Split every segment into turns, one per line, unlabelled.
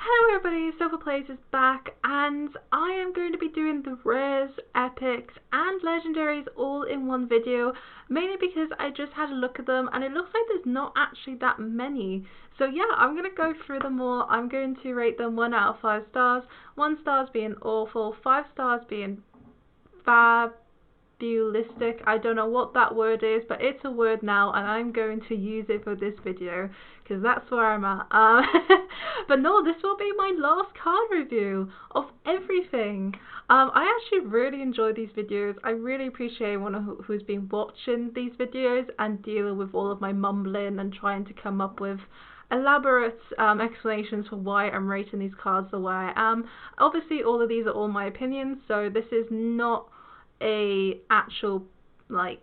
Hello everybody, Silverplace is back and I am going to be doing the rares, epics and legendaries all in one video, mainly because I just had a look at them and it looks like there's not actually that many. So yeah, I'm going to go through them all. I'm going to rate them 1 out of 5 stars, 1 star being awful, 5 stars being fabulistic. I don't know what that word is, but it's a word now and I'm going to use it for this video because that's where I'm at. But no, this will be my last card review of everything. I actually really enjoy these videos. I really appreciate anyone who's been watching these videos and dealing with all of my mumbling and trying to come up with elaborate explanations for why I'm rating these cards the way I am. Obviously all of these are all my opinions, so this is not a actual like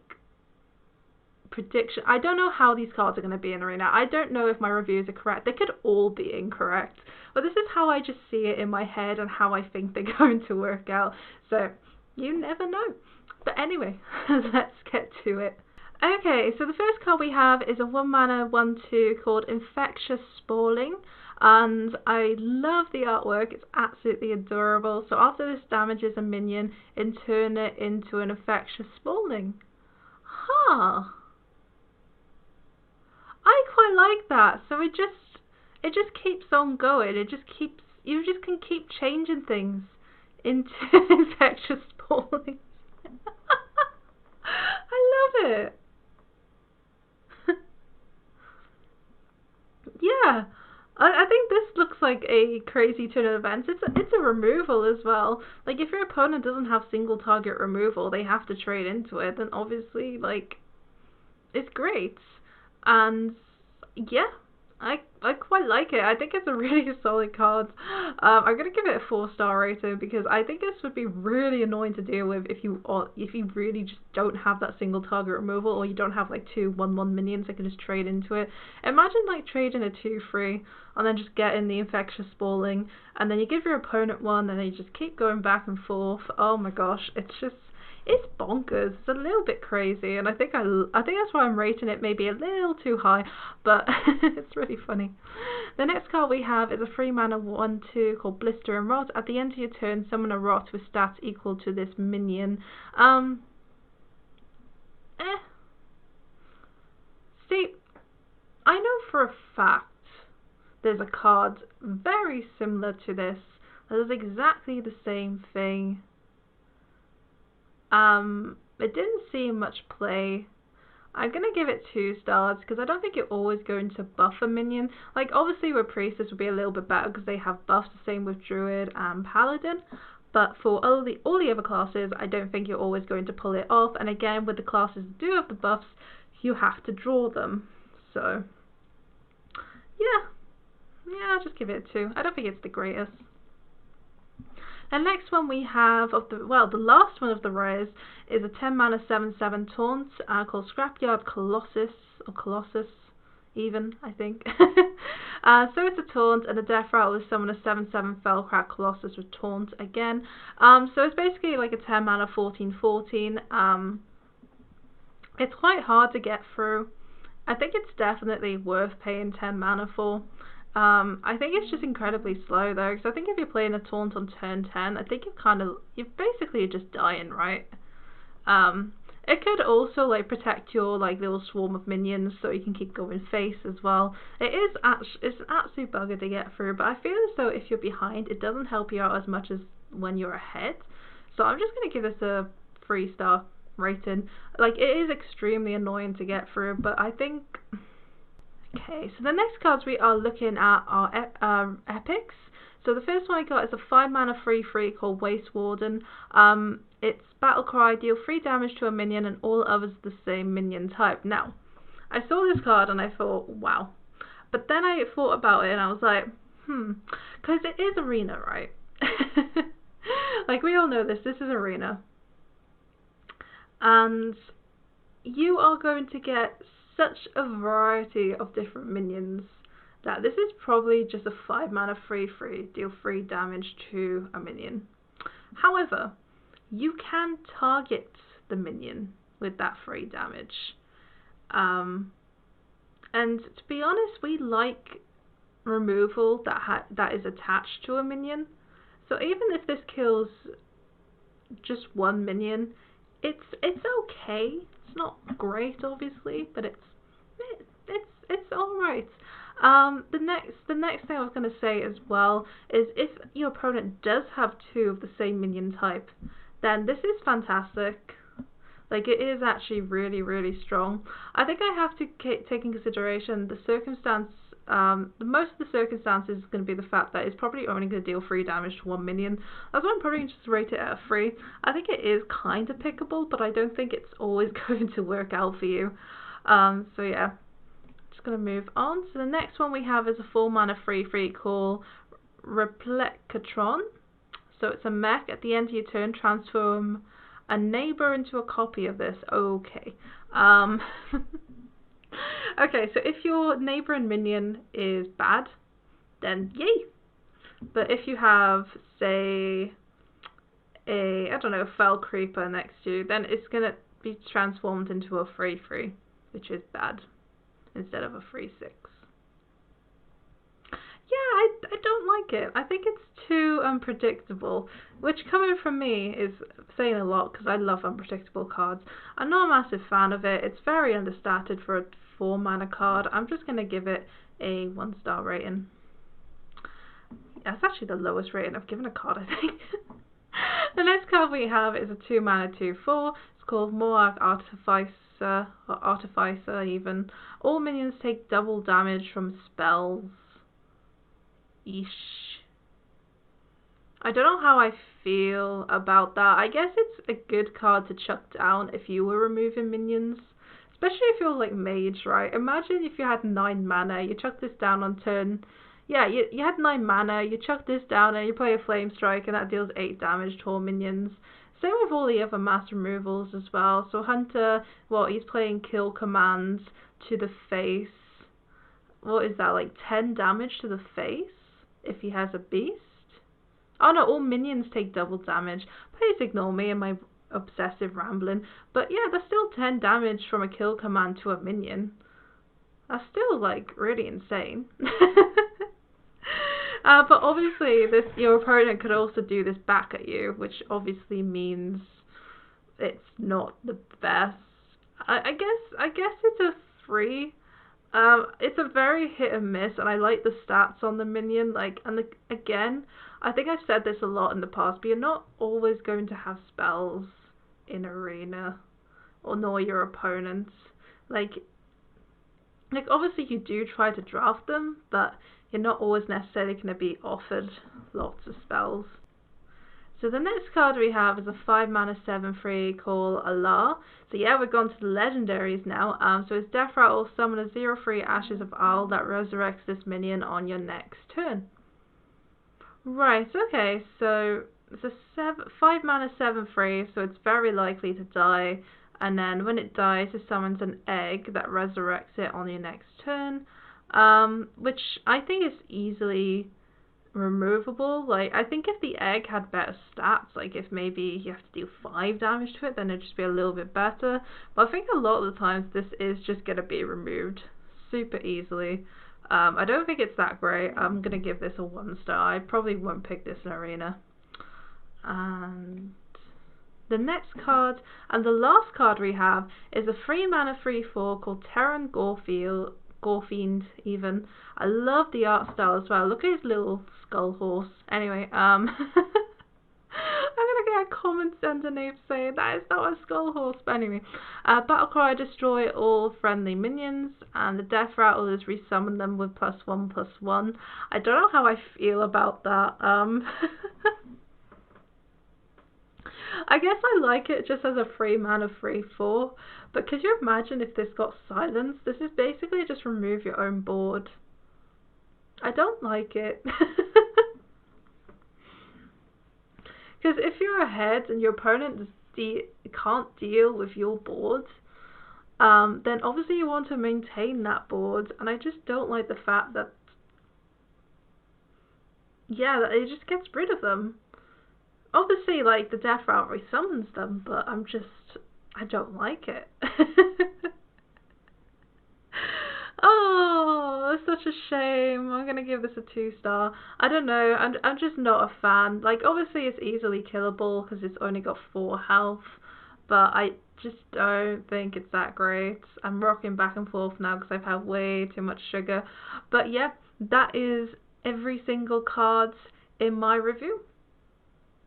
prediction. I don't know how these cards are going to be in Arena. I don't know if my reviews are correct. They could all be incorrect, but this is how I just see it in my head and how I think they're going to work out, so you never know. But anyway, let's get to it. Okay, so the first card we have is a 1 mana 1/2 called Infectious Spalling, and I love the artwork. It's absolutely adorable. So after this damages a minion and turn it into an Infectious Spalling. Huh. I quite like that. So it just keeps on going. It just keeps, you just can keep changing things into Infectious Spalling. I love it. Yeah, I think this looks like a crazy turn of events. It's a removal as well. Like, if your opponent doesn't have single target removal, they have to trade into it, then obviously, like, it's great. And yeah, I quite like it. I think it's a really solid card. I'm gonna give it a 4-star rating because I think this would be really annoying to deal with if you really just don't have that single target removal, or you don't have like 2 1/1 minions that can just trade into it. Imagine like trading a 2/3 and then just getting the Infectious Spalling, and then you give your opponent one, and then you just keep going back and forth. Oh my gosh, it's bonkers. It's a little bit crazy, and I think that's why I'm rating it maybe a little too high, but it's really funny. The next card we have is a 3 mana 1/2 called Blister and Rot. At the end of your turn, summon a Rot with stats equal to this minion. See, I know for a fact there's a card very similar to this that does exactly the same thing. It didn't see much play. I'm gonna give it 2 stars because I don't think you're always going to buff a minion. Like, obviously with Priestess would be a little bit better because they have buffs, the same with Druid and Paladin. But for all the other classes, I don't think you're always going to pull it off. And again, with the classes that do have the buffs, you have to draw them. So yeah, I'll just give it a 2. I don't think it's the greatest. And next one we have the last one of the rares is a 10 mana 7/7 taunt called Scrapyard Colossus, or Colossus even, I think. So it's a taunt, and the death rattle is summon a 7/7 Fellcrack Colossus with taunt again. So it's basically like a 10 mana 14/14. It's quite hard to get through. I think it's definitely worth paying 10 mana for. I think it's just incredibly slow though, because I think if you're playing a taunt on turn 10, I think you're basically just dying, right? It could also like protect your like little swarm of minions so you can keep going face as well. It's an absolute bugger to get through, but I feel as though if you're behind, it doesn't help you out as much as when you're ahead. So I'm just gonna give this a 3-star rating. Like, it is extremely annoying to get through, but I think. Okay, so the next cards we are looking at are epics. So the first one I got is a 5 mana 3/3 called Waste Warden. It's battle cry, deal 3 damage to a minion and all others the same minion type. Now, I saw this card and I thought, wow. But then I thought about it and I was like, because it is Arena, right? Like, we all know this is Arena. And you are going to get such a variety of different minions that this is probably just a 5 mana 3/3, deal 3 damage to a minion. However, you can target the minion with that 3 damage. And to be honest, we like removal that is attached to a minion. So even if this kills just one minion, it's okay. It's not great, obviously, but it's all right. The next thing I was going to say as well is if your opponent does have two of the same minion type, then this is fantastic. Like, it is actually really, really strong. I think I have to take in consideration the circumstance. Most of the circumstances is going to be the fact that it's probably only going to deal 3 damage to one minion. That's why I'm probably going to just rate it at a 3. I think it is kind of pickable, but I don't think it's always going to work out for you. So yeah, just going to move on. So the next one we have is a 4 mana 3/3 called Replica Tron. So it's a mech. At the end of your turn, transform a neighbor into a copy of this. Okay. Okay, so if your neighbor and minion is bad, then yay. But if you have, say, I don't know, fell creeper next to you, then it's going to be transformed into a 3/3, which is bad, instead of a 3/6. Yeah, I don't like it. I think it's too unpredictable, which coming from me is saying a lot because I love unpredictable cards. I'm not a massive fan of it. It's very understated for a 4 mana card. I'm just going to give it a 1-star rating. That's actually the lowest rating I've given a card, I think. The next card we have is a 2 mana 2/4. It's called Moarg Artificer, or Artificer even. All minions take double damage from spells. Eesh. I don't know how I feel about that. I guess it's a good card to chuck down if you were removing minions. Especially if you're like mage, right? Imagine if you had 9 mana, you chuck this down on turn. Yeah, you had 9 mana, you chuck this down and you play a Flame Strike and that deals 8 damage to all minions. Same with all the other mass removals as well. So Hunter, he's playing kill commands to the face. What is that, like 10 damage to the face? If he has a beast? Oh no, all minions take double damage. Please ignore me and my obsessive rambling. But yeah, that's still 10 damage from a kill command to a minion. That's still like really insane. But obviously your opponent could also do this back at you, which obviously means it's not the best. I guess it's a 3. It's a very hit and miss, and I like the stats on the minion. Again, I think I've said this a lot in the past, but you're not always going to have spells in arena, or nor your opponents. Like obviously you do try to draft them, but you're not always necessarily going to be offered lots of spells. So the next card we have is a 5 mana 7/3 called Allah. So yeah, we've gone to the legendaries now. So it's Death Rattle, summon a 0/3 Ashes of Isle that resurrects this minion on your next turn. Right, okay, so it's a 5 mana 7/3, so it's very likely to die. And then when it dies, it summons an egg that resurrects it on your next turn. Which I think is easily removable. Like, I think if the egg had better stats, like if maybe you have to deal 5 damage to it, then it'd just be a little bit better. But I think a lot of the times this is just going to be removed super easily. I don't think it's that great. I'm going to give this a 1-star. I probably won't pick this in arena. And the next card, and the last card we have, is a 3 mana 3/4 called Terran Gorefiend even. I love the art style as well. Look at his little skull horse. Anyway, I'm gonna get a comment underneath saying that is not a skull horse. But anyway, Battlecry, destroy all friendly minions, and the Death Rattle is resummon them with +1/+1. I don't know how I feel about that. I guess I like it just as a 3 mana 3/4, but could you imagine if this got silenced? This is basically just remove your own board. I don't like it. Because if you're ahead and your opponent can't deal with your board, then obviously you want to maintain that board, and I just don't like the fact that, yeah, that it just gets rid of them. Obviously, like, the Death Rattle resummons them, but I don't like it. Oh, so such a shame. I'm gonna give this a 2-star. I don't know. I'm just not a fan. Like, obviously it's easily killable because it's only got 4 health, but I just don't think it's that great. I'm rocking back and forth now because I've had way too much sugar. But yeah, that is every single card in my review.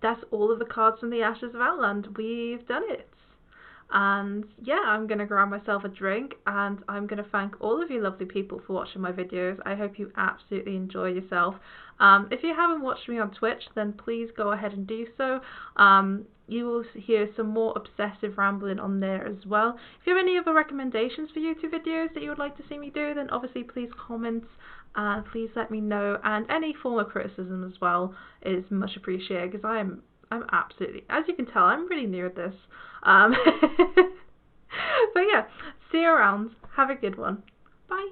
That's all of the cards from the Ashes of Outland. We've done it. And yeah, I'm going to grab myself a drink, and I'm going to thank all of you lovely people for watching my videos. I hope you absolutely enjoy yourself. If you haven't watched me on Twitch, then please go ahead and do so. You will hear some more obsessive rambling on there as well. If you have any other recommendations for YouTube videos that you would like to see me do, then obviously please comment. Please let me know, and any form of criticism as well is much appreciated, because I'm absolutely, as you can tell, I'm really new at this. But yeah, see you around. Have a good one. Bye.